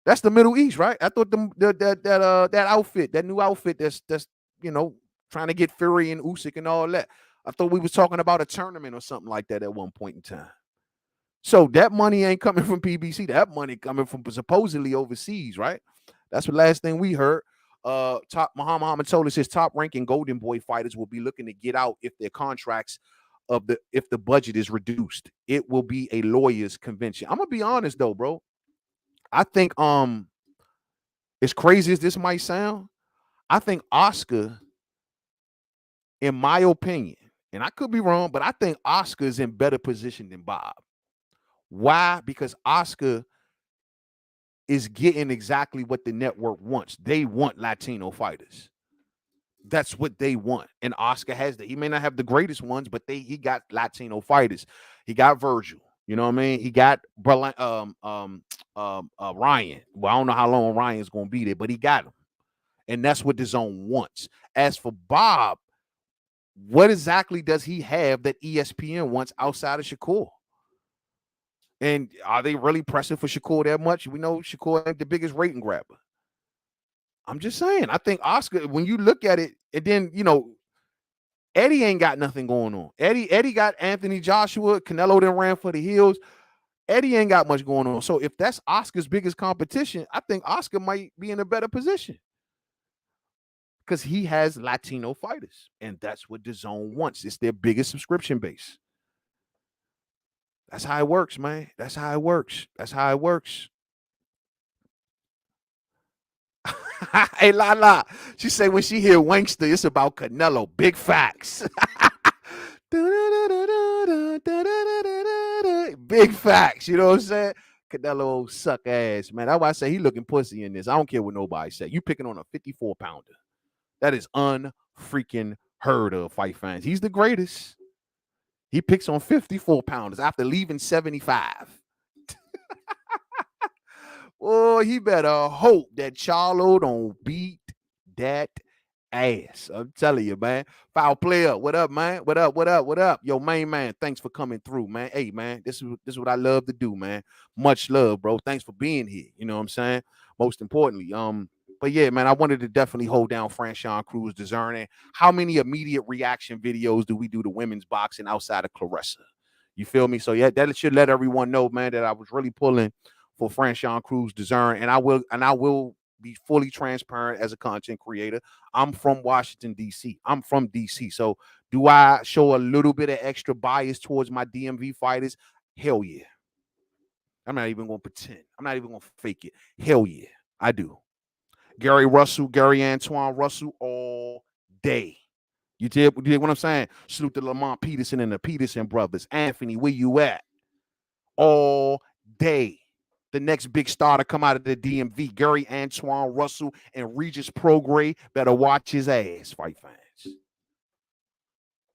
That's the Middle East, right? I thought that outfit, that new outfit that's you know, trying to get Fury and Usyk and all that. I thought we was talking about a tournament or something like that at one point in time. So that money ain't coming from PBC. That money coming from supposedly overseas, right? That's the last thing we heard. Top Muhammad told us his top ranking Golden Boy fighters will be looking to get out if their contracts if the budget is reduced. It will be a lawyer's convention. I'm gonna be honest though, bro. I think as crazy as this might sound, I think Oscar, in my opinion, and I could be wrong, but I think Oscar is in better position than Bob. Why? Because Oscar is getting exactly what the network wants. They want Latino fighters. That's what they want. And Oscar has that. He may not have the greatest ones, but he got Latino fighters. He got Virgil. You know what I mean? He got Ryan. Well, I don't know how long Ryan's going to be there, but he got him. And that's what the zone wants. As for Bob, what exactly does he have that ESPN wants outside of Shakur? And are they really pressing for Shakur that much? We know Shakur ain't the biggest rating grabber. I'm just saying. I think Oscar, when you look at it, and then, you know, Eddie ain't got nothing going on. Eddie got Anthony Joshua. Canelo then ran for the hills. Eddie ain't got much going on. So if that's Oscar's biggest competition, I think Oscar might be in a better position because he has Latino fighters, and that's what the zone wants. It's their biggest subscription base. That's how it works, man. That's how it works. That's how it works. Hey, La. She say when she hear Wankster, it's about Canelo. Big facts. Big facts. You know what I'm saying? Canelo suck ass, man. That's why I say he looking pussy in this. I don't care what nobody say. You picking on a 54-pounder. That is unfreaking heard of, fight fans. He's the greatest. He picks on 54-pounders after leaving 75. Oh, he better hope that Charlo don't beat that ass. I'm telling you, man. Foul player. What up, man? What up? Yo, main man, thanks for coming through, man. Hey, man, this is what I love to do, man. Much love, bro. Thanks for being here. You know what I'm saying? most importantly. But yeah, man, I wanted to definitely hold down Franchon Crews-Dezurn. And how many immediate reaction videos do we do to women's boxing outside of Clarissa? You feel me? So yeah, that should let everyone know, man, that I was really pulling for Franchon Crews-Dezurn, and I will be fully transparent as a content creator. I'm from Washington, D.C. I'm from D.C. So do I show a little bit of extra bias towards my DMV fighters? Hell yeah. I'm not even going to pretend. I'm not even going to fake it. Hell yeah, I do. Gary Antoine Russell all day. You did what I'm saying? Salute to Lamont Peterson and the Peterson brothers. Anthony, where you at? All day. The next big star to come out of the DMV, Gary Antoine Russell and Regis Prograis, better watch his ass, fight fans.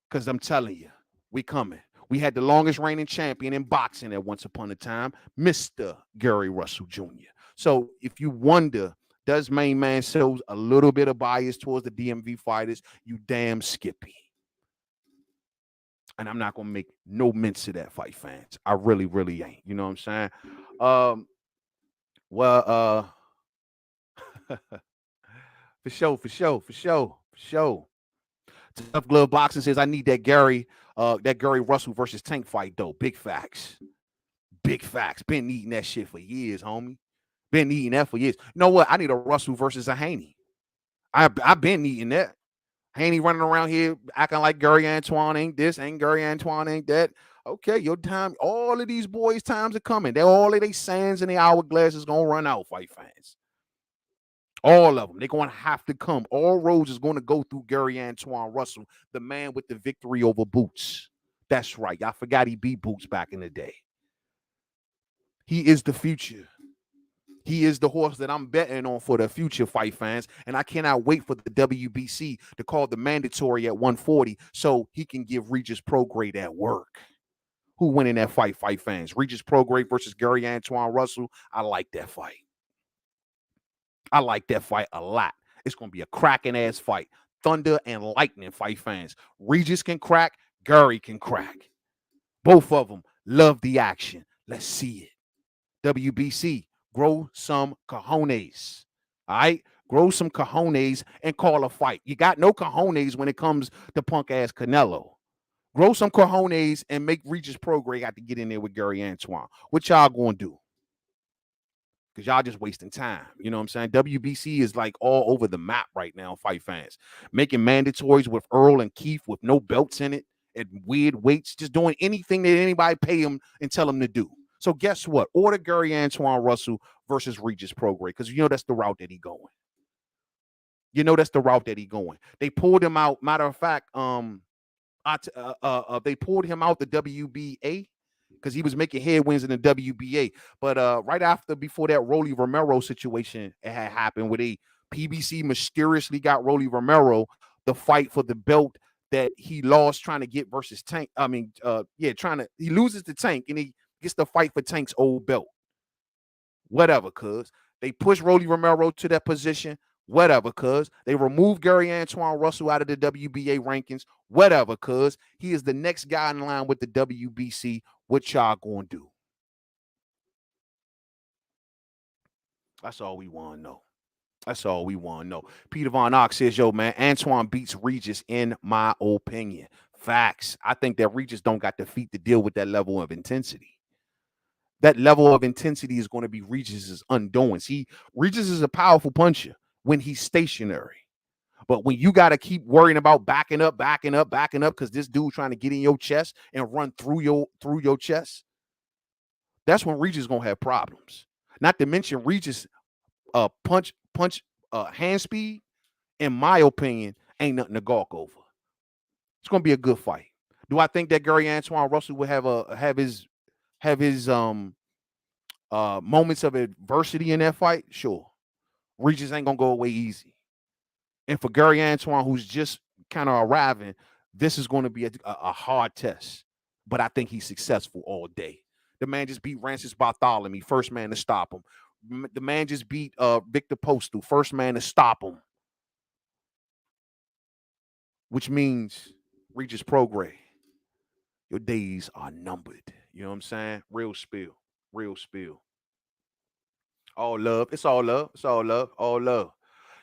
Because I'm telling you, we coming. We had the longest reigning champion in boxing at once upon a time, Mr. Gary Russell Jr. So if you wonder, does Mainman show a little bit of bias towards the DMV fighters? You damn skippy. And I'm not going to make no mince of that, fight fans. I really, really ain't. You know what I'm saying? For sure. Tough Glove Boxing says, I need that Gary Russell versus Tank fight, though. Big facts. Been eating that shit for years, homie. Been eating that for years. You know what? I need a Russell versus a Haney. I've been eating that. Haney running around here acting like Gary Antoine ain't this, ain't Gary Antoine ain't that. Okay, your time, all of these boys' times are coming. They're all of their sands and their hourglass is gonna run out, fight fans. All of them. They're going to have to come. All roads is going to go through Gary Antoine Russell, the man with the victory over Boots. That's right. I forgot he beat Boots back in the day. He is the future. He is the horse that I'm betting on for the future, fight fans. And I cannot wait for the WBC to call the mandatory at 140 so he can give Regis Prograis that work. Who winning that fight fans? Regis Prograis versus Gary Antoine Russell. I like that fight. I like that fight a lot. It's going to be a cracking ass fight. Thunder and lightning, fight fans. Regis can crack. Gary can crack. Both of them love the action. Let's see it. WBC, grow some cojones. All right? Grow some cojones and call a fight. You got no cojones when it comes to punk ass Canelo. Grow some cojones and make Regis Prograis got to get in there with Gary Antoine. What y'all going to do? Because y'all just wasting time. You know what I'm saying? WBC is like all over the map right now, fight fans. Making mandatories with Earl and Keith with no belts in it and weird weights, just doing anything that anybody pay them and tell them to do. So guess what? Order Gary Antoine Russell versus Regis Prograis, because you know that's the route that he going. They pulled him out. Matter of fact, they pulled him out the WBA because he was making headwinds in the WBA. But before that Rolly Romero situation had happened, where PBC mysteriously got Rolly Romero the fight for the belt that he lost trying to get versus Tank. He loses to Tank and he gets the fight for Tank's old belt. Whatever, cuz. They push Rolly Romero to that position. Whatever, cuz. They remove Gary Antoine Russell out of the WBA rankings. Whatever, cuz. He is the next guy in line with the WBC. What y'all gonna do? That's all we want to know. Peter Von Ox says, yo, man, Antoine beats Regis in my opinion. Facts. I think that Regis don't got the feet to deal with that level of intensity. That level of intensity is going to be Regis's undoing. See, Regis is a powerful puncher when he's stationary. But when you got to keep worrying about backing up, because this dude trying to get in your chest and run through your chest, that's when Regis is going to have problems. Not to mention Regis punch hand speed, in my opinion, ain't nothing to gawk over. It's going to be a good fight. Do I think that Gary Antoine Russell will have his moments of adversity in that fight? Sure. Regis ain't going to go away easy. And for Gary Antoine, who's just kind of arriving, this is going to be a hard test. But I think he's successful all day. The man just beat Francis Bartholomew, first man to stop him. The man just beat Victor Postal, first man to stop him. Which means, Regis Prograis, your days are numbered. You know what I'm saying? Real spill. All love. It's all love. It's all love. All love.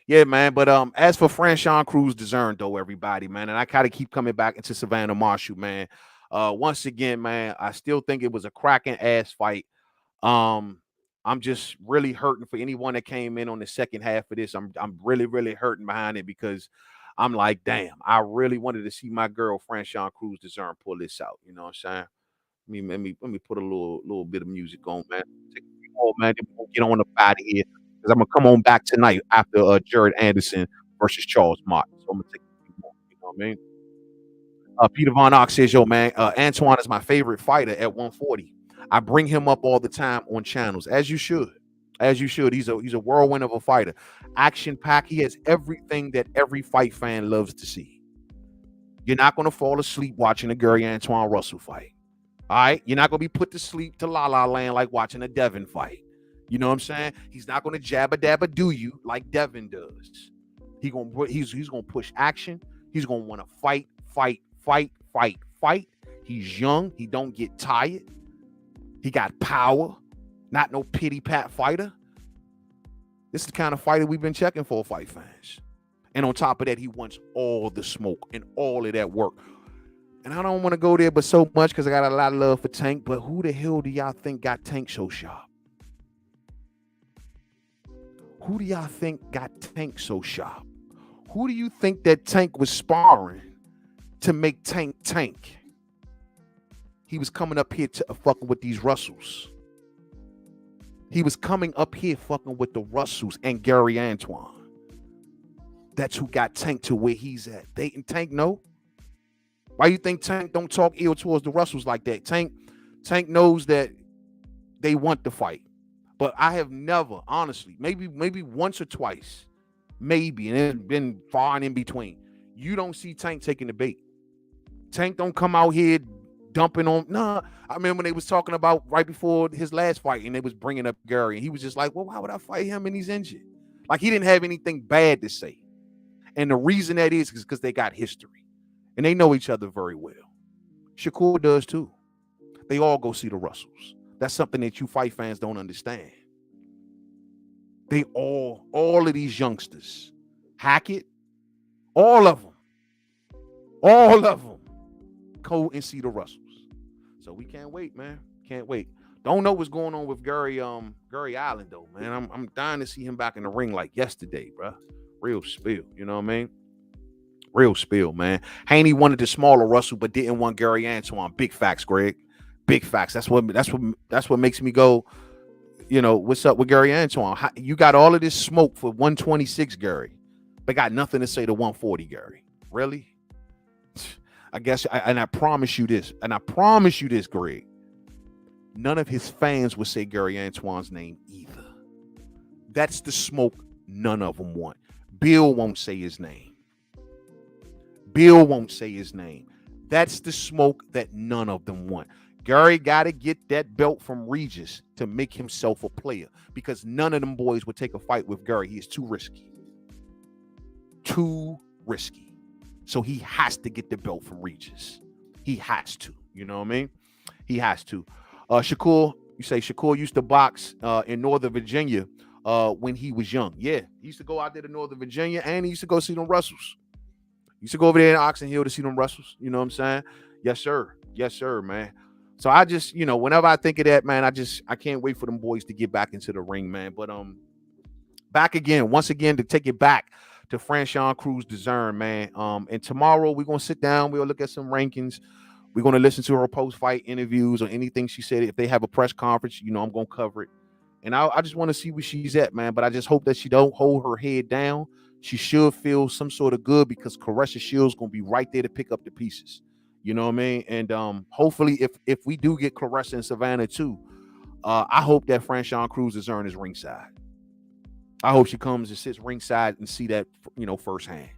Yeah, man. But as for Franchon Crews-Dezurn, though, everybody, man, and I kind of keep coming back into Savannah Marshall, man. Once again, man, I still think it was a cracking ass fight. Um, I'm just really hurting for anyone that came in on the second half of this. I'm really, really hurting behind it because I'm like, damn, I really wanted to see my girl Franchon Crews-Dezurn pull this out. You know what I'm saying? Let me put a little bit of music on, man. Take a few more, man. Then we'll get on up out of here because I'm gonna come on back tonight after Jared Anderson versus Charles Martin. So I'm gonna take a few more. You know what I mean? Peter Von Ox says, "Yo, man, Antoine is my favorite fighter at 140. I bring him up all the time on channels, as you should, as you should. He's a whirlwind of a fighter, action packed. He has everything that every fight fan loves to see. You're not gonna fall asleep watching a Gary Antoine Russell fight. All right, you're not gonna be put to sleep to La La Land like watching a Devin fight. You know what I'm saying? He's not gonna jabba dabba do you like Devin does. He's gonna push action. He's gonna want to fight, fight, fight, fight, fight. He's young. He don't get tired. He got power. Not no pity pat fighter. This is the kind of fighter we've been checking for, fight fans. And on top of that, he wants all the smoke and all of that work. And I don't want to go there but so much because I got a lot of love for Tank. But who the hell do y'all think got Tank so sharp? Who do y'all think got Tank so sharp? Who do you think that Tank was sparring to make Tank Tank? He was coming up here to fucking with these Russells. He was coming up here fucking with the Russells and Gary Antoine. That's who got Tank to where he's at. They and Tank know. Why you think Tank don't talk ill towards the Russells like that? Tank knows that they want the fight. But I have never, honestly, maybe once or twice, maybe, and it's been far and in between. You don't see Tank taking the bait. Tank don't come out here dumping on. Nah, I remember when they was talking about right before his last fight, and they was bringing up Gary, and he was just like, "Well, why would I fight him and he's injured?" Like he didn't have anything bad to say. And the reason that is because they got history, and they know each other very well. Shakur does too. They all go see the Russells. That's something that you fight fans don't understand. They all of these youngsters, Hackett, all of them, go and see the Russells. So we can't wait, man. Can't wait. Don't know what's going on with Gary Allen though, man. I'm dying to see him back in the ring like yesterday, bro. Real spill, you know what I mean? Real spill, man. Haney wanted the smaller Russell, but didn't want Gary Antoine. Big facts, Greg. Big facts. That's what makes me go, you know, what's up with Gary Antoine? You got all of this smoke for 126, Gary, but got nothing to say to 140, Gary. Really? I guess, and I promise you this, Greg. None of his fans would say Gary Antoine's name either. That's the smoke none of them want. Bill won't say his name. That's the smoke that none of them want. Gary got to get that belt from Regis to make himself a player because none of them boys would take a fight with Gary. He is too risky. So he has to get the belt from Regis. He has to. You know what I mean? He has to. Shakur, you say Shakur used to box in Northern Virginia when he was young. Yeah, he used to go out there to Northern Virginia and he used to go see them Russells. He used to go over there in Oxon Hill to see them Russells. You know what I'm saying? Yes, sir, man. So I just, you know, whenever I think of that, man, I can't wait for them boys to get back into the ring, man. But once again, to take it back to Franchon Crews-Dezurn, man. And tomorrow we're gonna sit down, we'll look at some rankings. We're gonna listen to her post-fight interviews or anything she said. If they have a press conference, you know, I'm gonna cover it. And I just want to see where she's at, man. But I just hope that she don't hold her head down. She should feel some sort of good because Caressa Shields gonna be right there to pick up the pieces. You know what I mean? And hopefully, if we do get Caressa and Savannah too, I hope that Franchon Crews-Dezurn is ringside. I hope she comes and sits ringside and see that, you know, firsthand.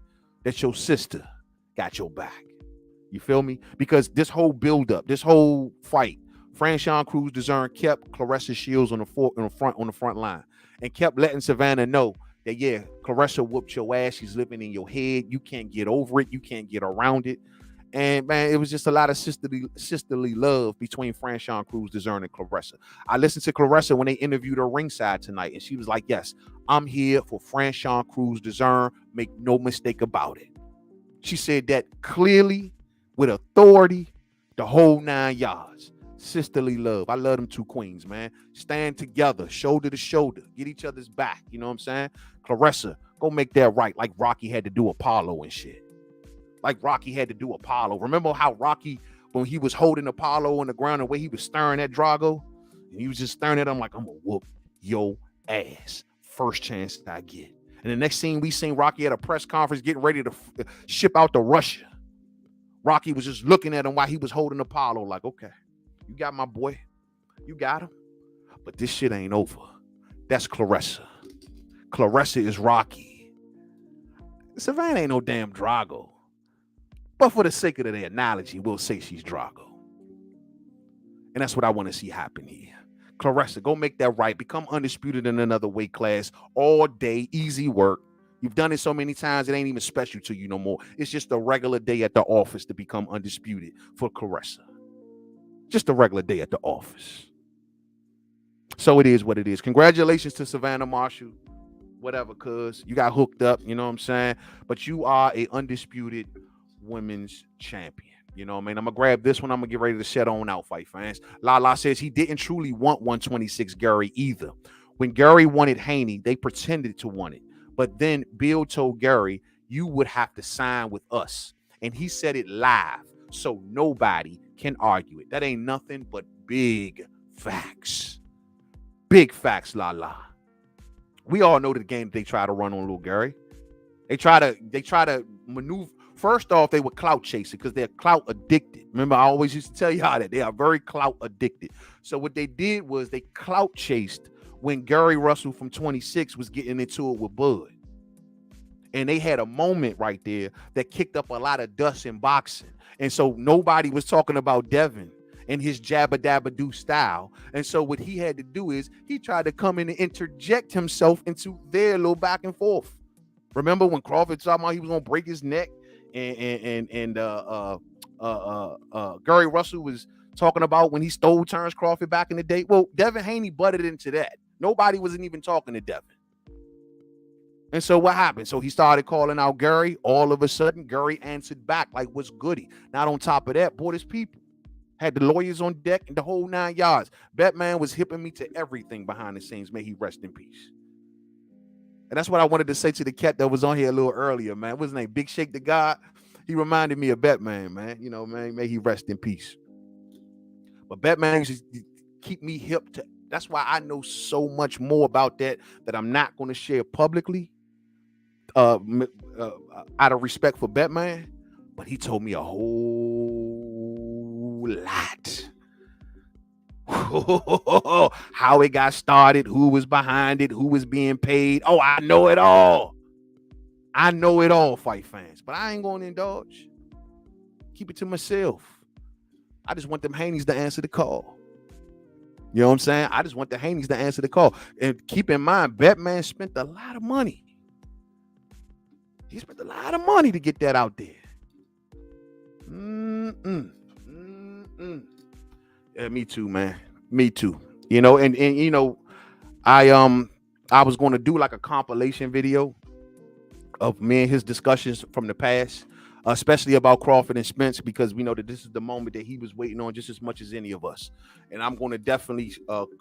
That your sister got your back. You feel me? Because this whole buildup, this whole fight, Franchon Crews-Dezurn kept Caressa Shields on the front line and kept letting Savannah know that, yeah, Caressa whooped your ass. She's living in your head. You can't get over it. You can't get around it. And man, it was just a lot of sisterly love between Franchon Crews-Dezurn and Claressa. I listened to Claressa when they interviewed her ringside tonight, and she was like, yes, I'm here for Franchon Crews-Dezurn. Make no mistake about it. She said that clearly, with authority, the whole 9 yards. Sisterly love. I love them two queens, man. Stand together, shoulder to shoulder, get each other's back. You know what I'm saying? Claressa, go make that right, like Rocky had to do Apollo and shit. Like Rocky had to do Apollo. Remember how Rocky, when he was holding Apollo on the ground, the way he was staring at Drago? And he was just staring at him like, I'm gonna whoop your ass. First chance I get. And the next scene, we seen Rocky at a press conference getting ready to ship out to Russia. Rocky was just looking at him while he was holding Apollo like, okay, you got my boy. You got him. But this shit ain't over. That's Claressa. Claressa is Rocky. Savannah ain't no damn Drago. But for the sake of the analogy, we'll say she's Drago. And that's what I want to see happen here. Claressa, go make that right. Become undisputed in another weight class all day. Easy work. You've done it so many times, it ain't even special to you no more. It's just a regular day at the office to become undisputed for Claressa. Just a regular day at the office. So it is what it is. Congratulations to Savannah Marshall. Whatever, cuz. You got hooked up, you know what I'm saying? But you are a undisputed women's champion. You know what I mean? I'm going to grab this one. I'm going to get ready to set on out, fight fans. Lala says he didn't truly want 126 Gary either. When Gary wanted Haney, they pretended to want it. But then Bill told Gary, you would have to sign with us. And he said it live, so nobody can argue it. That ain't nothing but big facts. Big facts, Lala. We all know the game they try to run on little Gary. They try to maneuver. First off, they were clout chasing because they're clout addicted. Remember, I always used to tell y'all that they are very clout addicted. So what they did was they clout chased when Gary Russell from 26 was getting into it with Bud. And they had a moment right there that kicked up a lot of dust in boxing. And so nobody was talking about Devin and his jabba dabba do style. And so what he had to do is he tried to come in and interject himself into their little back and forth. Remember when Crawford talking about he was gonna break his neck and Gary Russell was talking about when he stole Terrence Crawford back in the day? Well, Devin Haney butted into that. Nobody wasn't even talking to Devin. And so what happened? So he started calling out Gary. All of a sudden, Gary answered back like, what's goody? Not on top of that, bought his people. Had the lawyers on deck and the whole 9 yards. Batman was hipping me to everything behind the scenes. May he rest in peace. And that's what I wanted to say to the cat that was on here a little earlier, man. What's his name? Big Shake the God. He reminded me of Batman, man. You know, man, may he rest in peace. But Batman just keep me hip to. That's why I know so much more about that I'm not going to share publicly out of respect for Batman. But he told me a whole lot. How it got started, who was behind it, who was being paid. Oh, I know it all. I know it all, fight fans. But I ain't going to indulge. Keep it to myself. I just want them Haneys to answer the call. You know what I'm saying? I just want the Haneys to answer the call. And keep in mind, Batman spent a lot of money. He spent a lot of money to get that out there. Yeah, me too, man. Me too. You know, and you know, I was going to do like a compilation video of me and his discussions from the past, especially about Crawford and Spence, because we know that this is the moment that he was waiting on just as much as any of us. And I'm going to definitely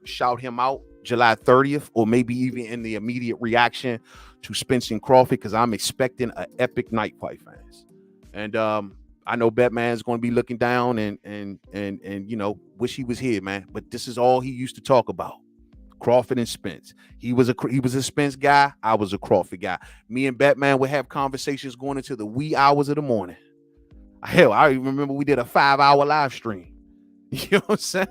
shout him out July 30th, or maybe even in the immediate reaction to Spence and Crawford, because I'm expecting an epic night, fight fans. And I know Batman's going to be looking down and you know, wish he was here, man. But this is all he used to talk about. Crawford and Spence. He was a Spence guy. I was a Crawford guy. Me and Batman would have conversations going into the wee hours of the morning. Hell, I remember we did a 5-hour live stream. You know what I'm saying?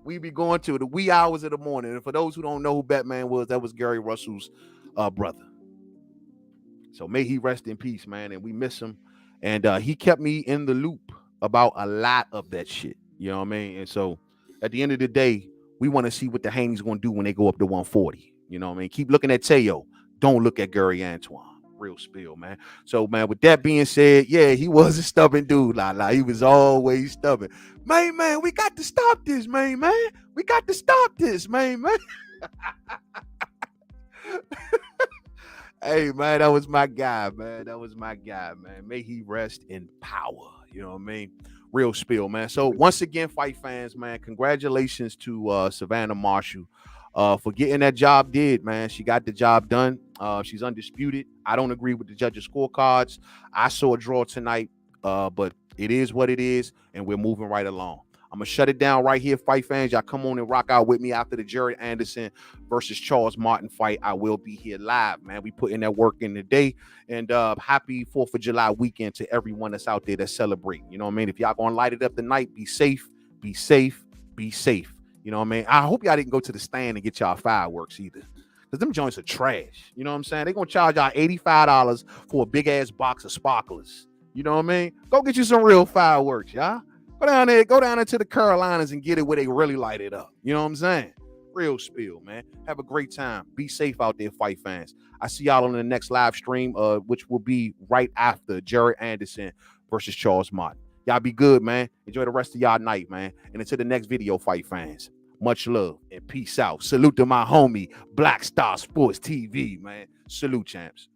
We be going to the wee hours of the morning. And for those who don't know who Batman was, that was Gary Russell's brother. So may he rest in peace, man. And we miss him. And he kept me in the loop about a lot of that shit. You know what I mean? And so at the end of the day, we want to see what the Haney's going to do when they go up to 140. You know what I mean? Keep looking at Teo. Don't look at Gary Antoine. Real spill, man. So, man, with that being said, yeah, he was a stubborn dude. He was always stubborn. Man, we got to stop this, man. We got to stop this, man. Hey, man, that was my guy, man. That was my guy, man. May he rest in power. You know what I mean? Real spill, man. So once again, fight fans, man, congratulations to Savannah Marshall for getting that job did, man. She got the job done. She's undisputed. I don't agree with the judges' scorecards. I saw a draw tonight, but it is what it is, and we're moving right along. I'm going to shut it down right here, fight fans. Y'all come on and rock out with me after the Jerry Anderson versus Charles Martin fight. I will be here live, man. We put in that work in the day. And happy 4th of July weekend to everyone that's out there that's celebrating. You know what I mean? If y'all going to light it up tonight, be safe, be safe, be safe. You know what I mean? I hope y'all didn't go to the stand and get y'all fireworks either. Because them joints are trash. You know what I'm saying? They're going to charge y'all $85 for a big-ass box of sparklers. You know what I mean? Go get you some real fireworks, y'all. Go down into the Carolinas and get it where they really light it up. You know what I'm saying? Real spill, man. Have a great time. Be safe out there, fight fans. I see y'all on the next live stream, which will be right after Jerry Anderson versus Charles Martin. Y'all be good, man. Enjoy the rest of y'all night, man. And until the next video, fight fans. Much love and peace out. Salute to my homie, Black Star Sports TV, man. Salute, champs.